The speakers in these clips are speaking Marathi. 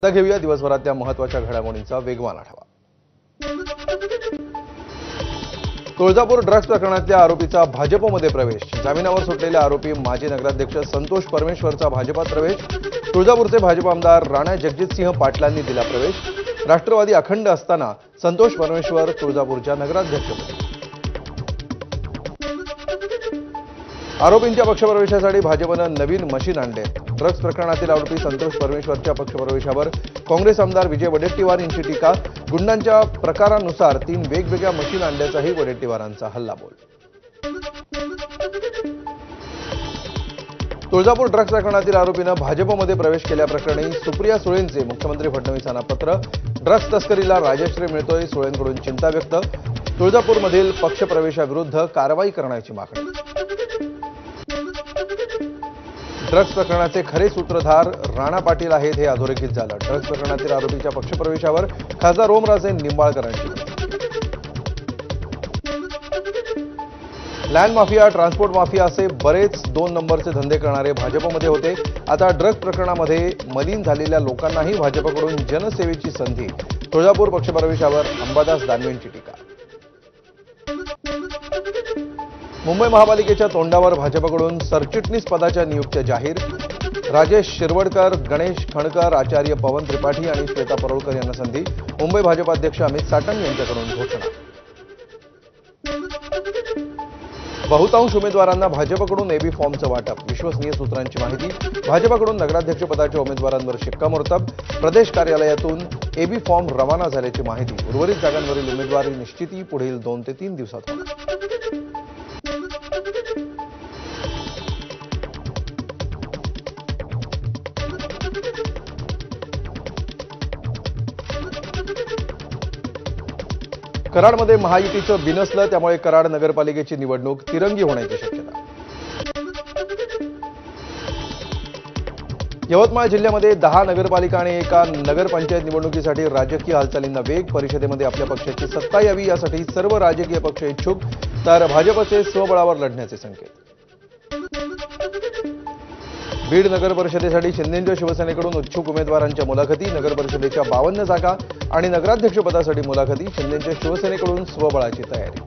आता घेऊया दिवसभरातल्या महत्त्वाच्या घडामोडींचा वेगवान आढावा। तुळजापूर ड्रग्ज प्रकरणातल्या आरोपीचा भाजपमध्ये प्रवेश। जामिनावर सुटलेले आरोपी माजी नगराध्यक्ष संतोष परमेश्वरचा भाजपात प्रवेश। तुळजापूरचे भाजप आमदार राणा जगजितसिंह पाटलांनी दिला प्रवेश। राष्ट्रवादी अखंड असताना संतोष परमेश्वर तुळजापूरच्या नगराध्यक्षपदी। आरोपींच्या पक्षप्रवेशासाठी भाजपनं नवीन मशीन आणले। ड्रग्ज प्रकरणातील आरोपी संतोष परमेश्वरच्या पक्षप्रवेशावर काँग्रेस आमदार विजय वडेट्टीवार यांची टीका। गुंडांच्या प्रकारानुसार 3 वेगवेगळ्या मशीन आणल्याचाही वडेट्टीवारांचा हल्लाबोल। तुळजापूर ड्रग्ज प्रकरणातील आरोपीनं भाजपमध्ये प्रवेश केल्याप्रकरणी सुप्रिया सुळेंचे मुख्यमंत्री फडणवीसांना पत्र। ड्रग्ज तस्करीला राजश्री मिळतोय, सुळेंकडून चिंता व्यक्त। तुळजापूरमधील पक्षप्रवेशाविरुद्ध कारवाई करण्याची मागणी। ड्रग्ज प्रकरणाचे खरे सूत्रधार राणा पाटील आहेत हे अधोरेखित झालं। ड्रग्ज प्रकरणातील आरोपीच्या पक्षप्रवेशावर खासदार ओमराजे निंबाळकरांची लँड माफिया, ट्रान्सपोर्ट माफिया असे बरेच 2 नंबरचे धंदे करणारे भाजपमध्ये होते। आता ड्रग्ज प्रकरणामध्ये मलीन झालेल्या लोकांनाही भाजपकडून जनसेवेची संधी। तुळजापूर पक्षप्रवेशावर अंबादास दानवेंची टीका। मुंबई महापालिकेच्या तोंडावर भाजपकडून सरचिटणीस पदाच्या नियुक्त्या जाहीर। राजेश शिरवडकर, गणेश खणकर, आचार्य पवन त्रिपाठी आणि श्वेता परोळकर यांना संधी। मुंबई भाजपाध्यक्ष अमित साटम यांच्याकडून घोषणा। बहुतांश उमेदवारांना भाजपकडून एबी फॉर्मचं वाटप। विश्वसनीय सूत्रांची माहिती। भाजपकडून नगराध्यक्षपदाच्या उमेदवारांवर शिक्कामोर्तब। प्रदेश कार्यालयातून एबी फॉर्म रवाना झाल्याची माहिती। उर्वरित जागांवरील उमेदवारी निश्चिती पुढील 2 ते 3 दिवसात होणार। कराडमध्ये महायुतीचं बिनसलं, त्यामुळे कराड नगरपालिकेची निवडणूक तिरंगी होण्याची शक्यता। यवतमाळ जिल्ह्यामध्ये 10 नगरपालिका आणि 1 नगरपंचायत निवडणुकीसाठी राजकीय हालचालींना वेग। परिषदेमध्ये आपल्या पक्षाची सत्ता यावी यासाठी सर्व राजकीय पक्ष इच्छुक, तर भाजपचे स्वबळावर लढण्याचे संकेत। बीड नगर परिषदेसाठी शिंदेंच्या शिवसेनेकडून इच्छुक उमेदवारांच्या मुलाखती। नगर परिषदेच्या 52 जागा आणि नगराध्यक्षपदासाठी मुलाखती। शिंदेंच्या शिवसेनेकडून स्वबळाची तयारी।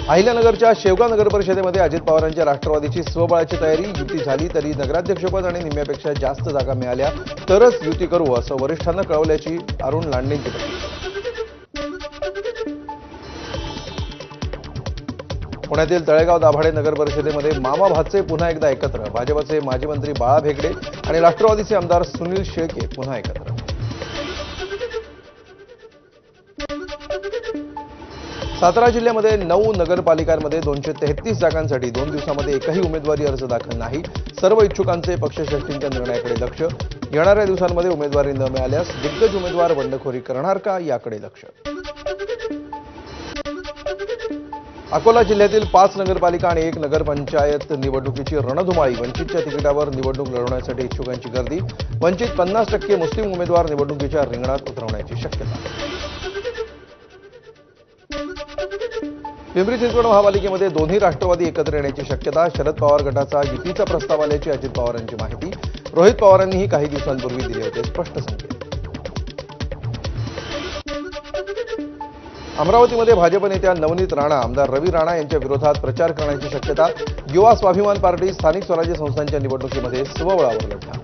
अहिल्यानगरच्या शेवगाव नगर परिषदेमध्ये अजित पवारांच्या राष्ट्रवादीची स्वबळाची तयारी। युती झाली तरी नगराध्यक्षपद आणि निम्म्यापेक्षा जास्त जागा मिळाल्या तरच युती करू असं वरिष्ठांना कळवल्याची अरुण लांडेंची प्रतिक्रिया। पुण्यातील तळेगाव दाभाडे नगर परिषदेमध्ये मामा भाचे पुन्हा एकदा एकत्र। भाजपचे माजी मंत्री बाळा भेगडे आणि राष्ट्रवादीचे आमदार सुनील शेळके पुन्हा एकत्र। सातारा जिल्ह्यामध्ये 9 नगरपालिकांमध्ये 233 जागांसाठी 2 दिवसांमध्ये एकही उमेदवारी अर्ज दाखल नाही। सर्व इच्छुकांचे पक्षश्रेष्ठींच्या निर्णयाकडे लक्ष। येणाऱ्या दिवसांमध्ये उमेदवारी न मिळाल्यास दिग्गज उमेदवार बंडखोरी करणार का याकडे लक्ष। अकोला जिल्ह्यातील 5 नगरपालिका आणि 1 नगरपंचायत निवडणुकीची रणधुमाळी। वंचितच्या तिकिटावर निवडणूक लढवण्यासाठी इच्छुकांची गर्दी। वंचित 50% मुस्लिम उमेदवार निवडणुकीच्या रिंगणात उतरवण्याची शक्यता। पिंपरी चिंचवड महापालिकेमध्ये दोन्ही राष्ट्रवादी एकत्र येण्याची शक्यता। शरद पवार गटाचा युतीचा प्रस्ताव आल्याची अजित पवारांची माहिती। रोहित पवारांनीही काही दिवसांपूर्वी दिले होते स्पष्ट संकेत। अमरावतीमध्ये भाजप नेत्या नवनीत राणा, आमदार रवी राणा यांच्या विरोधात प्रचार करण्याची शक्यता। युवा स्वाभिमान पार्टी स्थानिक स्वराज्य संस्थांच्या निवडणुकीमध्ये स्वबळावर लढणार।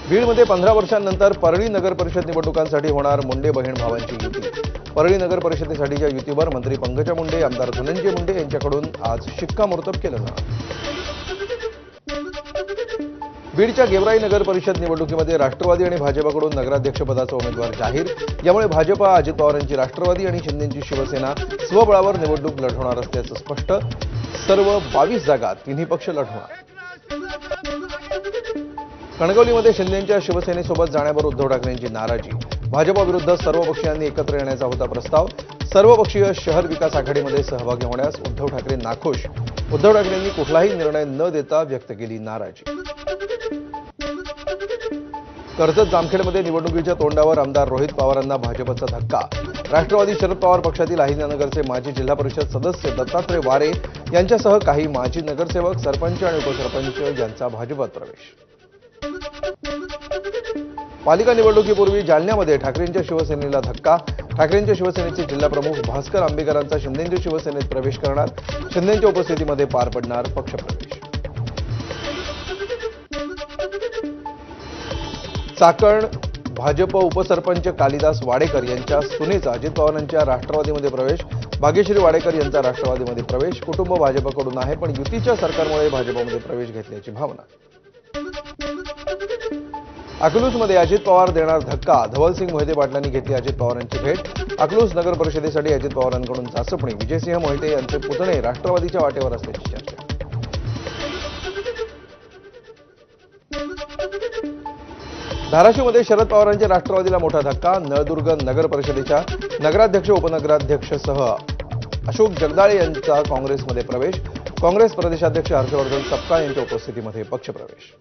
बीडमध्ये 15 वर्षांनंतर परळी नगर परिषद निवडणुकांसाठी होणार मुंडे बहीण भावांची युती। परळी नगर परिषदेसाठीच्या युतीवर मंत्री पंकजा मुंडे, आमदार धनंजय मुंडे यांच्याकडून आज शिक्कामोर्तब केलं जाणार। बीडच्या गेवराई नगर परिषद निवडणुकीमध्ये राष्ट्रवादी आणि भाजपकडून नगराध्यक्षपदाचा उमेदवार जाहीर। यामुळे भाजप, अजित पवारांची राष्ट्रवादी आणि शिंदेंची शिवसेना स्वबळावर निवडणूक लढवणार असल्याचं स्पष्ट। सर्व 22 जागा तिन्ही पक्ष लढवणार। कणकवलीमध्ये शिंदेंच्या शिवसेनेसोबत जाण्यावर उद्धव ठाकरेंची नाराजी। भाजपविरुद्ध सर्व पक्षीयांनी एकत्र येण्याचा होता प्रस्ताव। सर्वपक्षीय शहर विकास आघाडीमध्ये सहभागी होण्यास उद्धव ठाकरे नाखुश। उद्धव ठाकरेंनी कुठलाही निर्णय न देता व्यक्त केली नाराजी। कर्जत जामखेडमध्ये निवडणुकीच्या तोंडावर आमदार रोहित पवारांना भाजपचा धक्का। राष्ट्रवादी शरद पवार पक्षातील अहिल्यानगरचे माजी जिल्हा परिषद सदस्य दत्तात्रय वारे यांच्यासह काही माजी नगरसेवक, सरपंच आणि उपसरपंच यांचा भाजपात प्रवेश. पालिका निवडणुकीपूर्वी जालन्यामध्ये ठाकरेंच्या शिवसेनेला धक्का. ठाकरेंच्या शिवसेनेचे जिल्हाप्रमुख भास्कर आंबेकरांचा शिंदेंच्या शिवसेनेत प्रवेश करणार. शिंदेंच्या उपस्थितीमध्ये पार पडणार पक्षप्रवेश. चाकण भाजप उपसरपंच कालिदास वाडेकर यांच्या सुनेचा अजित पवारांच्या राष्ट्रवादीमध्ये प्रवेश. भाग्यश्री वाडेकर यांचा राष्ट्रवादीमध्ये प्रवेश. कुटुंब भाजपकडून आहे, पण युतीच्या सरकारमुळे भाजपमध्ये प्रवेश घेतल्याची भावना. अकलूजमध्ये अजित पवार देणार धक्का. धवलसिंग मोहिते पाटलांनी घेतली अजित पवारांची भेट. अकलूज नगर परिषदेसाठी अजित पवारांकडून चाचपणी. विजयसिंह मोहिते यांचे पुतणे राष्ट्रवादीच्या वाटेवर असल्याची चर्चा. धाराशिवमध्ये शरद पवारांच्या राष्ट्रवादीला मोठा धक्का. नळदुर्ग नगर परिषदेच्या नगराध्यक्ष, उपनगराध्यक्षसह अशोक जगदाळे यांचा काँग्रेसमध्ये प्रवेश. काँग्रेस प्रदेशाध्यक्ष हर्षवर्धन सपकाळ यांच्या उपस्थितीमध्ये पक्षप्रवेश.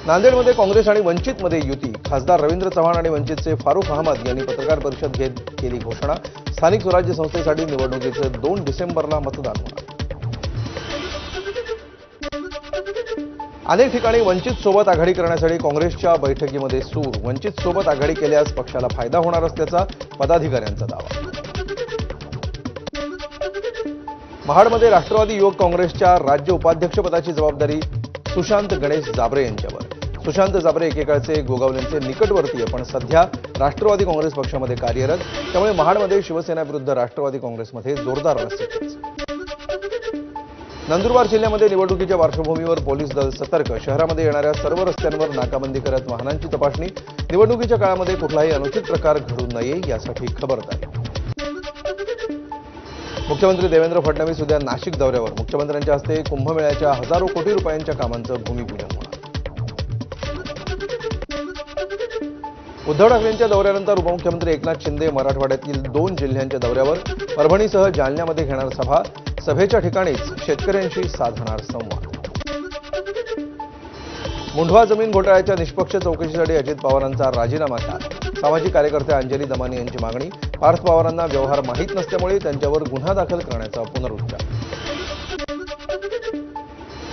नांदेडमध्ये काँग्रेस आणि वंचितमध्ये युती. खासदार रवींद्र चव्हाण आणि वंचितचे फारुख अहमद यांनी पत्रकार परिषद घेत केली घोषणा. स्थानिक स्वराज्य संस्थेसाठी निवडणुकीचं 2 डिसेंबरला मतदान होणार. अनेक ठिकाणी वंचित सोबत आघाडी करण्यासाठी काँग्रेसच्या बैठकीमध्ये सूर. वंचित सोबत आघाडी केल्यास पक्षाला फायदा होणार असल्याचा पदाधिकाऱ्यांचा दावा. महाडमध्ये राष्ट्रवादी युवक काँग्रेसच्या राज्य उपाध्यक्षपदाची जबाबदारी सुशांत गणेश जाबरे यांच्यावर. सुशांत जाबरे एकेकाळचे गोगावलेंचे निकटवर्तीय, पण सध्या राष्ट्रवादी काँग्रेस पक्षामध्ये कार्यरत. त्यामुळे महाडमध्ये शिवसेना विरुद्ध राष्ट्रवादी काँग्रेसमध्ये जोरदार रस्सीखेच. नंदुरबार जिल्ह्यामध्ये निवडणुकीच्या पार्श्वभूमीवर पोलीस दल सतर्क. शहरामध्ये येणाऱ्या सर्व रस्त्यांवर नाकाबंदी करत वाहनांची तपासणी. निवडणुकीच्या काळामध्ये कुठलाही अनुचित प्रकार घडू नये यासाठी खबरदारी. मुख्यमंत्री देवेंद्र फडणवीस उद्या नाशिक दौऱ्यावर. मुख्यमंत्र्यांच्या हस्ते कुंभमेळ्याच्या हजारो कोटी रुपयांच्या कामांचं भूमिपूजन होणार. उद्धव ठाकरेंच्या दौऱ्यानंतर उपमुख्यमंत्री एकनाथ शिंदे मराठवाड्यातील 2 जिल्ह्यांच्या दौऱ्यावर. परभणीसह जालन्यामध्ये घेणार सभा. सभेच्या ठिकाणीच शेतकऱ्यांशी साधणार संवाद. मुंढवा जमीन घोटाळ्याच्या निष्पक्ष चौकशीसाठी अजित पवारांचा राजीनामा द्या. सामाजिक कार्यकर्त्या अंजली दमानी यांची मागणी. पार्थ पवारांना व्यवहार माहीत नसल्यामुळे त्यांच्यावर गुन्हा दाखल करण्याचा पुनरुच्चार.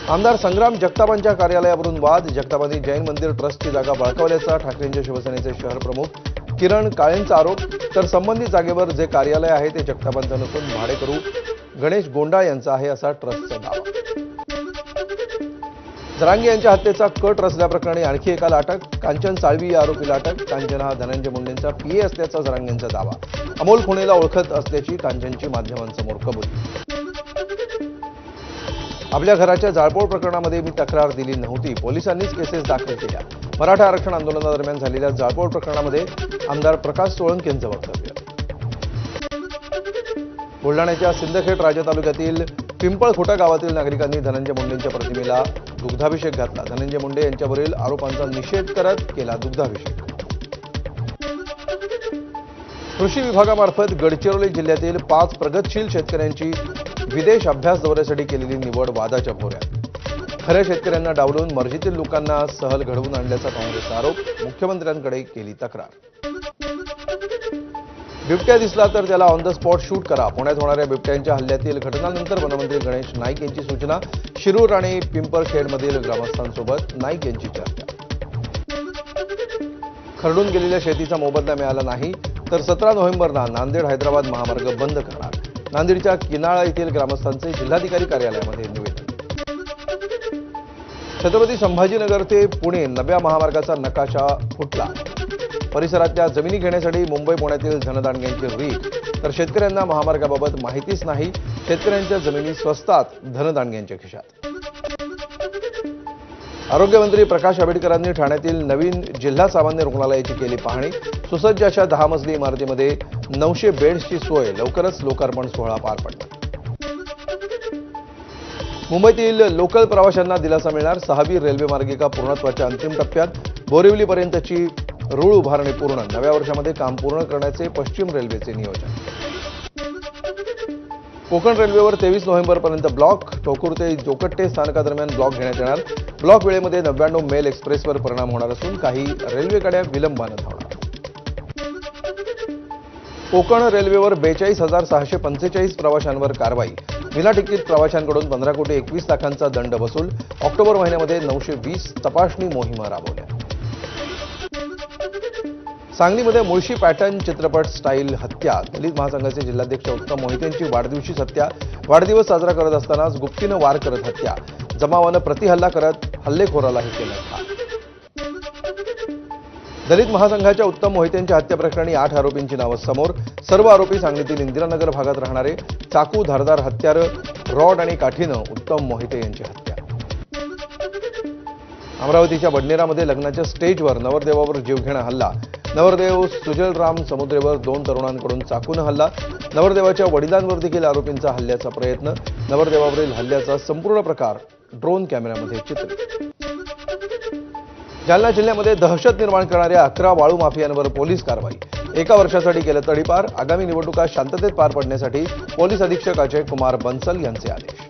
आमदार संग्राम जगतापांच्या कार्यालयावरून वाद. जगतापांनी जैन मंदिर ट्रस्टची जागा बळकावल्याचा ठाकरेंच्या शिवसेनेचे शहर प्रमुख किरण काळेंचा आरोप. तर संबंधित जागेवर जे कार्यालय आहे ते जगतापांचं नसून भाडेकरू गणेश गोंडाळ यांचा आहे असा ट्रस्टचा दावा. जरांगे यांच्या हत्येचा कट रचल्याप्रकरणी आणखी एकाला अटक. कांचन साळवी या आरोपीला अटक. कांचन हा धनंजय मुंडेंचा पीए असल्याचा जरांगेंचा दावा. अमोल खुणेला ओळखत असल्याची कांचनची माध्यमांसमोर कबुली. आपल्या घराच्या जाळपोळ प्रकरणामध्ये मी तक्रार दिली नव्हती. पोलिसांनीच केसेस दाखल केल्या. मराठा आरक्षण आंदोलनादरम्यान झालेल्या जाळपोळ प्रकरणामध्ये आमदार प्रकाश सोळंके यांचं वक्तव्य. बुलढाण्याच्या सिंदखेड राजा तालुक्यातील पिंपळखोटा गावातील नागरिकांनी धनंजय मुंडेंच्या प्रतिमेला दुग्धाभिषेक घातला. धनंजय मुंडे यांच्यावरील आरोपांचा निषेध करत केला दुग्धाभिषेक. कृषी विभागामार्फत गडचिरोली जिल्ह्यातील 5 प्रगतशील शेतकऱ्यांची विदेश अभ्यास दौऱ्यासाठी केलेली निवड वादाच्या भोवऱ्यात. खऱ्या शेतकऱ्यांना डावलून मर्जीतील लोकांना सहल घडवून आणल्याचा काँग्रेसचा आरोप. मुख्यमंत्र्यांकडे केली तक्रार. बिबट्या दिसला तर त्याला ऑन द स्पॉट शूट करा. पुण्यात होणाऱ्या बिबट्यांच्या हल्ल्यातील घटनांनंतर वनमंत्री गणेश नाईक यांची सूचना. शिरूर आणि पिंपळखेडमधील ग्रामस्थांसोबत नाईक यांची चर्चा. खरडून गेलेल्या शेतीचा मोबदला मिळाला नाही तर 17 नोव्हेंबरला नांदेड हैदराबाद महामार्ग बंद करणार. नांदेडच्या किनाळा येथील ग्रामस्थांचे जिल्हाधिकारी कार्यालयामध्ये निवेदन. छत्रपती संभाजीनगर ते पुणे नव्या महामार्गाचा नकाशा फुटला. परिसरातल्या जमिनी घेण्यासाठी मुंबई पुण्यातील धनदांडग्यांची रीट. तर शेतकऱ्यांना महामार्गाबाबत माहितीच नाही. शेतकऱ्यांच्या जमिनी स्वस्तात, धनदांडग्यांच्या खिशात. आरोग्यमंत्री प्रकाश आंबेडकरांनी ठाण्यातील नवीन जिल्हा सामान्य रुग्णालयाची केली पाहणी. सुसज्ज अशा 10 मजली इमारतीमध्ये 900 बेड्सची सोय. लवकरच लोकार्पण सोहळा पार पडला. मुंबईतील लोकल प्रवाशांना दिलासा मिळणार. 6वी रेल्वे मार्गिका पूर्णत्वाच्या अंतिम टप्प्यात. बोरिवलीपर्यंतची रूळ उभारणी पूर्ण. नव्या वर्षामध्ये काम पूर्ण करण्याचे पश्चिम रेल्वेचे नियोजन. कोकण रेल्वेवर 23 नोव्हेंबरपर्यंत ब्लॉक. टोकूर ते जोकट्टे स्थानकादरम्यान ब्लॉक घेण्यात येणार. ब्लॉक वेळेमध्ये 99 मेल एक्सप्रेसवर परिणाम होणार असून काही रेल्वे गाड्या विलंबानं धावणार. कोकण रेल्वेवर 42,645 प्रवाशांवर कारवाई. विना तिकीट प्रवाशांकडून 15,21,00,000चा दंड वसूल. ऑक्टोबर महिन्यामध्ये 920 तपासणी मोहिमा राबवल्या. सांगलीमध्ये मुळशी पॅटर्न चित्रपट स्टाईल हत्या. दलित महासंघाचे जिल्हाध्यक्ष उत्तम मोहितेंची वाढदिवशीच हत्या. वाढदिवस साजरा करत असतानाच गुप्तीनं वार करत हत्या. जमावानं प्रतिहल्ला करत हल्लेखोरालाही केलं ठार. दलित महासंघाच्या उत्तम मोहितेंच्या हत्या प्रकरणी 8 आरोपींची नावं समोर. सर्व आरोपी सांगलीतील इंदिरानगर भागात राहणारे. चाकू, धारदार हत्यारं, रॉड आणि काठीनं उत्तम मोहिते यांची हत्या. अमरावतीच्या बडनेरामध्ये लग्नाच्या स्टेजवर नवरदेवावर जीवघेणा हल्ला. नवरदेव सुजलराम समुद्रेवर 2 तरुणांकडून चाकून हल्ला. नवरदेवाच्या वडिलांवर देखील आरोपींचा हल्ल्याचा प्रयत्न. नवरदेवावरील हल्ल्याचा संपूर्ण प्रकार ड्रोन कॅमेऱ्यामध्ये चित्रित. जालना जिल्ह्यामध्ये दहशत निर्माण करणाऱ्या 11 वाळू माफियांवर पोलीस कारवाई. 1 वर्षासाठी केलं तडीपार. आगामी निवडणुका शांततेत पार पडण्यासाठी पोलीस अधीक्षक अजय कुमार बन्सल यांचे आदेश.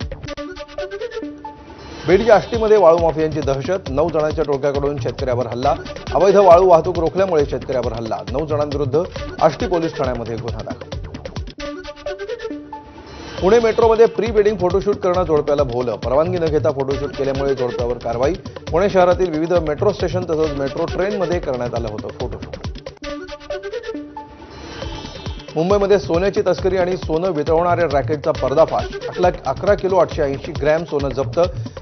बीडच्या आष्टीमध्ये वाळू माफियांची दहशत. 9 जणांच्या टोळक्याकडून शेतकऱ्यावर हल्ला. अवैध वाळू वाहतूक रोखल्यामुळे शेतकऱ्यावर हल्ला. 9 जणांविरुद्ध आष्टी पोलीस ठाण्यामध्ये गुन्हा दाखल. पुणे मेट्रोमध्ये प्री वेडिंग फोटोशूट करणं जोडप्याला भोवलं. परवानगी न घेता फोटोशूट केल्यामुळे जोडप्यावर कारवाई. पुणे शहरातील विविध मेट्रो स्टेशन तसंच मेट्रो ट्रेनमध्ये करण्यात आलं होतं फोटोशूट. मुंबईमध्ये सोन्याची तस्करी आणि सोनं वितळवणाऱ्या रॅकेटचा पर्दाफाश. 11 किलो 880 ग्रॅम सोनं जप्त.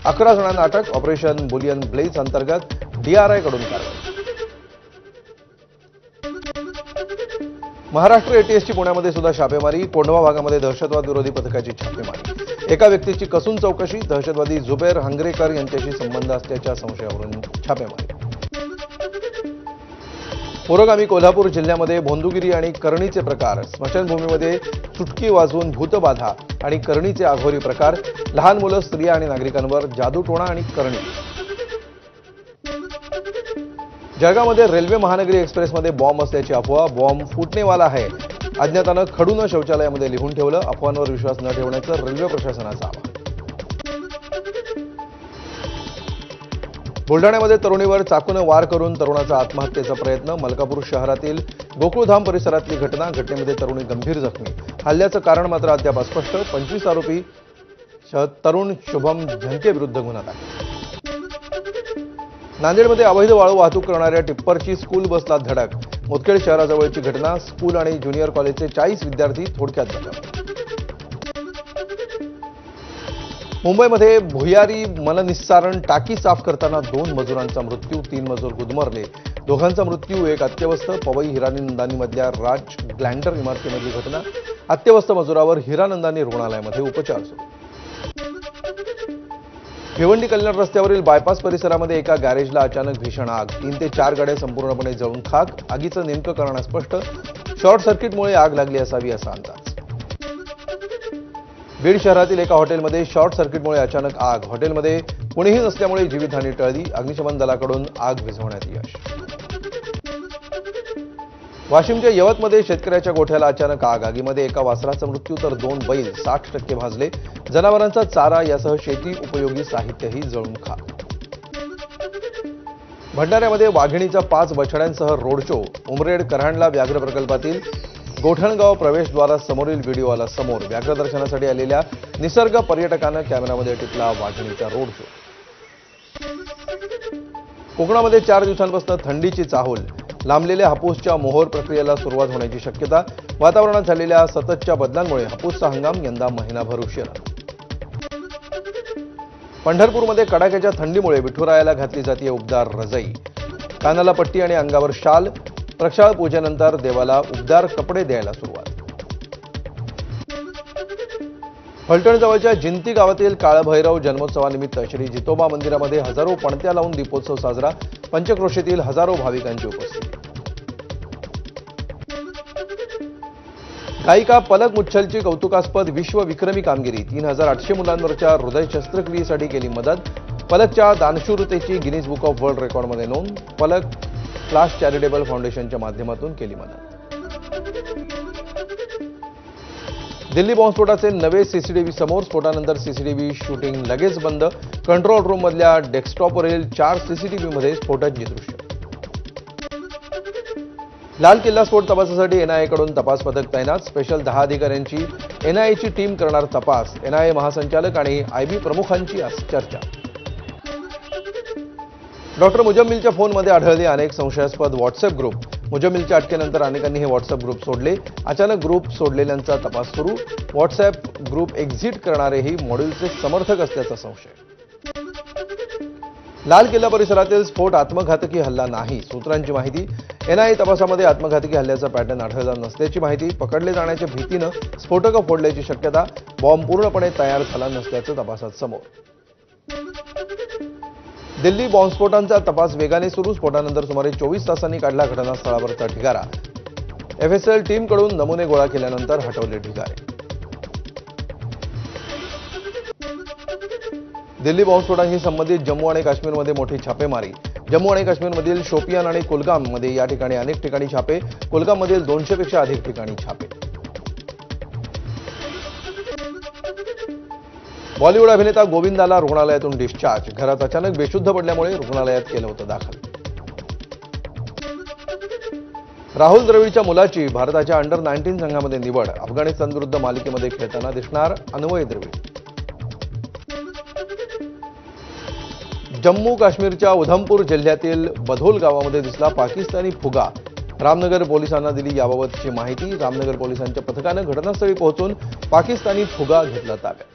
11 जणांना अटक. ऑपरेशन बुलियन ब्लेज अंतर्गत DRI कडून कारवाई. महाराष्ट्र ATSची पुण्यामध्ये सुद्धा छापेमारी. कोंढवा भागामध्ये दहशतवाद विरोधी पथकाची छापेमारी. एका व्यक्तीची कसून चौकशी. दहशतवादी जुबेर हंगरेकर यांच्याशी संबंध असल्याच्या संशयावरून छापेमारी. पुरोगामी कोल्हापूर जिल्ह्यामध्ये भोंदूगिरी आणि करणीचे प्रकार. स्मशानभूमीमध्ये चुटकी वाजवून भूतबाधा आणि करणीचे आघोरी प्रकार. लहान मुलं, स्त्रिया आणि नागरिकांवर जादूटोणा आणि करणी. जळगावमध्ये रेल्वे महानगरी एक्सप्रेसमध्ये बॉम्ब असल्याची अफवा. बॉम्ब फुटणेवाला आहे. अज्ञातानं खडून शौचालयामध्ये लिहून ठेवलं. अफवांवर विश्वास न ठेवण्याचं रेल्वे प्रशासनाचं आवाहन. बुलढाण्यामध्ये तरुणीवर चाकूनं वार करून तरुणाचा आत्महत्येचा प्रयत्न. मलकापूर शहरातील गोकुळधाम परिसरातली घटना. घटनेमध्ये तरुणी गंभीर जखमी. हल्ल्याचं कारण मात्र अद्याप अस्पष्ट. 25 आरोपी तरुण शुभम झंके विरुद्ध गुन्हा दाखल. नांदेडमध्ये अवैध वाळू वाहतूक करणाऱ्या टिप्परची स्कूल बसला धडक. मुदखेड शहराजवळची घटना. स्कूल आणि ज्युनियर कॉलेजचे 40 विद्यार्थी थोडक्यात बचाव. मुंबईमध्ये भुयारी मलनिस्सारण टाकी साफ करताना 2 मजुरांचा मृत्यू. 3 मजूर गुदमरले. दोघांचा मृत्यू. एक अत्यवस्थ. पवई हिरानंदानीमधल्या राज ग्लँडर इमारतीमधली घटना. अत्यवस्थ मजुरावर हिरानंदानी रुग्णालयामध्ये उपचार सुरू. भिवंडी कल्याण रस्त्यावरील बायपास परिसरामध्ये एका गॅरेजला अचानक भीषण आग. 3 ते 4 गाड्या संपूर्णपणे जळून खाक. आगीचं नेमकं कारण स्पष्ट. शॉर्ट सर्किटमुळे आग लागली असावी असा अंदाज. बीड शहरातील एका हॉटेलमध्ये शॉर्ट सर्किटमुळे अचानक आग. हॉटेलमध्ये कोणीही नसल्यामुळे जीवितहानी टळली. अग्निशमन दलाकडून आग विझवण्यात यश. वाशिमच्या यवतमध्ये शेतकऱ्याच्या गोठ्याला अचानक आग. आगीमध्ये एका वासराचा मृत्यू तर 2 बैल 60% भाजले. जनावरांचा चारा यासह शेती उपयोगी साहित्यही जळून खाक. भंडाऱ्यामध्ये वाघिणीचा 5 बछड्यांसह रोड शो. उमरेड करहाणला व्याघ्र प्रकल्पातील गोठणगाव प्रवेशद्वारासमोरील व्हिडिओ आला समोर. व्याघ्र दर्शनासाठी आलेल्या निसर्ग पर्यटकांना कॅमेऱ्यामध्ये टिपला वाघिणीचा रोड शो. कोकणामध्ये 4 दिवसांपासून थंडीची चाहूल. लांबलेल्या हापूसच्या मोहोर प्रक्रियेला सुरुवात होण्याची शक्यता. वातावरणात झालेल्या सततच्या बदलांमुळे हापूसचा हंगाम यंदा महिनाभर उशिरा. पंढरपूरमध्ये कडाक्याच्या थंडीमुळे विठुरायाला घातली जाते उबदार रजई. कानाला पट्टी आणि अंगावर शाल. प्रक्षाळ पूजेनंतर देवाला उबदार कपडे द्यायला सुरुवात. फलटणजवळच्या जिंती गावातील काळभैरव जन्मोत्सवानिमित्त श्री जितोबा मंदिरामध्ये हजारो पणत्या लावून दीपोत्सव साजरा. पंचक्रोशीतील हजारो भाविकांची उपस्थिती. गायिका पलक मुच्छलची कौतुकास्पद विश्वविक्रमी कामगिरी. 3,800 मुलांवरच्या हृदय शस्त्रक्रियेसाठी केली मदत. पलकच्या दानशूरतेची गिनीज बुक ऑफ वर्ल्ड रेकॉर्डमध्ये नोंद. पलक फ्लाश चॅरिटेबल फाउंडेशनच्या माध्यमातून केली मदत. दिल्ली बॉम्बस्फोटाचे नवे सीसीटीव्ही समोर. स्फोटानंतर सीसीटीव्ही शूटिंग लगेच बंद. कंट्रोल रूममधल्या डेस्कटॉपवरील 4 सीसीटीव्हीमध्ये स्फोटाची दृश्य. लाल किल्ला स्फोट तपासासाठी एनआयएकडून तपास पथक तैनात. स्पेशल 10 अधिकाऱ्यांची एनआयएची टीम करणार तपास. एनआयए महासंचालक आणि आयबी प्रमुखांची चर्चा. डॉक्टर मुजम्मिलच्या फोनमध्ये आढळले अनेक संशयास्पद व्हॉट्सअप ग्रुप. मुजम्मिलच्या अटकेनंतर अनेकांनी हे व्हॉट्सअप ग्रुप सोडले. अचानक ग्रुप सोडलेल्यांचा तपास सुरू. व्हॉट्सअप ग्रुप एक्झिट करणारेही मॉड्यूलचे समर्थक असल्याचा संशय. लाल किल्ला परिसरातील स्फोट आत्मघातकी हल्ला नाही, सूत्रांची माहिती. एनआयए तपासामध्ये आत्मघातकी हल्ल्याचा पॅटर्न आढळला नसल्याची माहिती. पकडले जाण्याच्या भीतीनं स्फोटकं फोडल्याची शक्यता. बॉम्ब पूर्णपणे तयार झाला नसल्याचं तपासात समोर. दिल्ली बॉम्बस्फोटांचा तपास वेगाने सुरू. स्फोटानंतर सुमारे 24 तासांनी काढला घटनास्थळावरचा ढिगारा. एफएसएल टीमकडून नमुने गोळा केल्यानंतर हटवले ढिगारे. दिल्ली बॉम्बस्फोटांशी संबंधित जम्मू आणि काश्मीरमध्ये मोठी छापेमारी. जम्मू आणि काश्मीरमधील शोपियान आणि कुलगाममध्ये या ठिकाणी अनेक ठिकाणी छापे. कुलगाममधील 200 पेक्षा अधिक ठिकाणी छापे. बॉलिवूड अभिनेता गोविंदाला रुग्णालयातून डिस्चार्ज. घरात अचानक बेशुद्ध पडल्यामुळे रुग्णालयात केलं होतं दाखल. राहुल द्रविडच्या मुलाची भारताच्या अंडर 19 संघामध्ये निवड. अफगाणिस्तानविरुद्ध मालिकेमध्ये खेळताना दिसणार अन्वय द्रविड. जम्मू काश्मीरच्या उधमपूर जिल्ह्यातील बधोल गावामध्ये दिसला पाकिस्तानी फुगा. रामनगर पोलिसांना दिली याबाबतची माहिती. रामनगर पोलिसांच्या पथकानं घटनास्थळी पोहोचून पाकिस्तानी फुगा घेतला ताब्यात.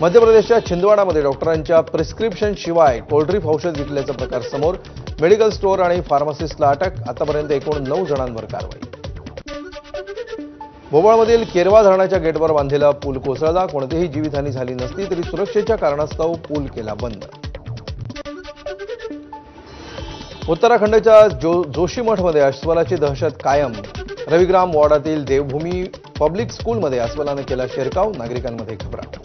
मध्य प्रदेशच्या छिंदवाडामध्ये डॉक्टरांच्या प्रिस्क्रिप्शन शिवाय कोल्ड्रिप औषध विकल्याचा प्रकार समोर. मेडिकल स्टोअर आणि फार्मसिस्टला अटक. आतापर्यंत एकूण 9 जणांवर कारवाई. भोपाळमधील केरवा धरणाच्या गेटवर बांधलेला पूल कोसळला. कोणतीही जीवितहानी झाली नसली तरी सुरक्षेच्या कारणास्तव पूल केला बंद. उत्तराखंडच्या जोशीमठमध्ये अस्वलाची दहशत कायम. रविग्राम वॉर्डातील देवभूमी पब्लिक स्कूलमध्ये अस्वलानं केला शिरकाव. नागरिकांमध्ये घबराट.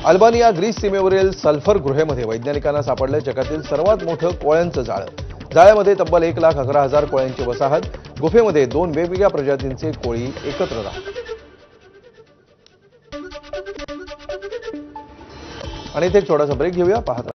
अल्बानिया ग्रीस सीमेवरील सल्फर गुहेमध्ये वैज्ञानिकांना सापडलं जगातील सर्वात मोठं कोळ्यांचं जाळं. जाळ्यामध्ये तब्बल 1,11,000 कोळ्यांची वसाहत. गुफेमध्ये 2 वेगवेगळ्या प्रजातींचे कोळी एकत्र राहतात. आणि इथे एक छोटासा ब्रेक घेऊया. पाहत